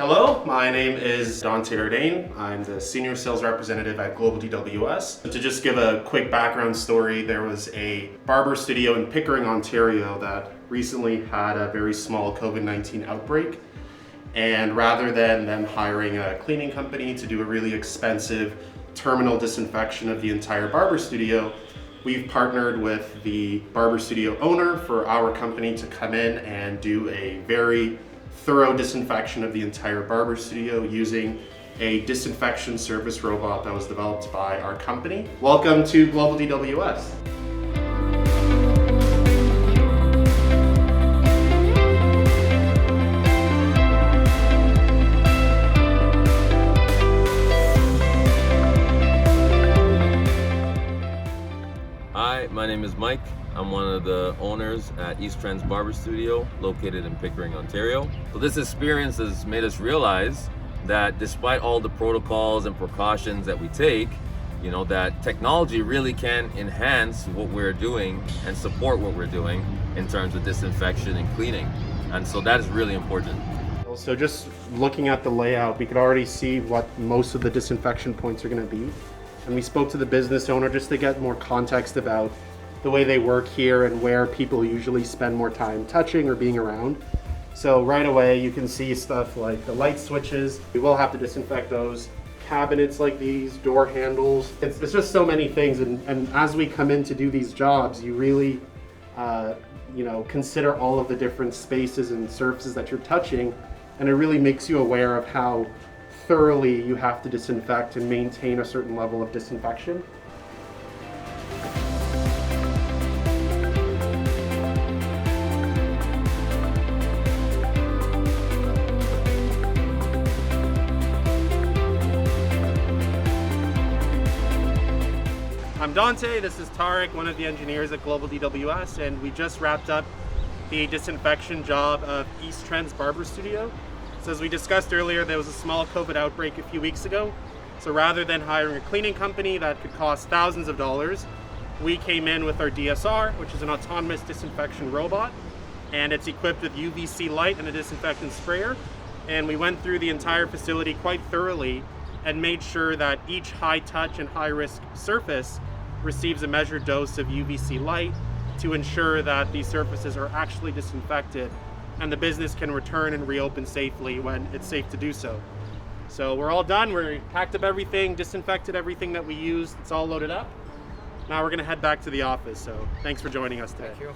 Hello, my name is Dante Ardane. I'm the Senior Sales Representative at GlobalDWS. To just give a quick background story, there was a barber studio in Pickering, Ontario that recently had a very small COVID-19 outbreak. And rather than them hiring a cleaning company to do a really expensive terminal disinfection of the entire barber studio, we've partnered with the barber studio owner for our company to come in and do a very thorough disinfection of the entire barber studio using a disinfection service robot that was developed by our company. Welcome to GlobalDWS. Hi, my name is Mike. I'm one of the owners at East Trends Barber Studio, located in Pickering, Ontario. So this experience has made us realize that despite all the protocols and precautions that we take, that technology really can enhance what we're doing and support what we're doing in terms of disinfection and cleaning. And so that is really important. So just looking at the layout, we could already see what most of the disinfection points are going to be. And we spoke to the business owner just to get more context about the way they work here and where people usually spend more time touching or being around. So right away you can see stuff like the light switches. We will have to disinfect those. Cabinets like these, door handles. It's just so many things, and as we come in to do these jobs, you really consider all of the different spaces and surfaces that you're touching, and it really makes you aware of how thoroughly you have to disinfect and maintain a certain level of disinfection. I'm Dante, this is Tarek, one of the engineers at GlobalDWS, and we just wrapped up the disinfection job of East Trends Barber Studio. So as we discussed earlier, there was a small COVID outbreak a few weeks ago. So rather than hiring a cleaning company that could cost thousands of dollars, we came in with our DSR, which is an autonomous disinfection robot, and it's equipped with UVC light and a disinfectant sprayer. And we went through the entire facility quite thoroughly and made sure that each high touch and high risk surface receives a measured dose of UVC light to ensure that these surfaces are actually disinfected and the business can return and reopen safely when it's safe to do so. So we're all done. We packed up everything, disinfected everything that we used. It's all loaded up. Now we're going to head back to the office. So thanks for joining us today. Thank you.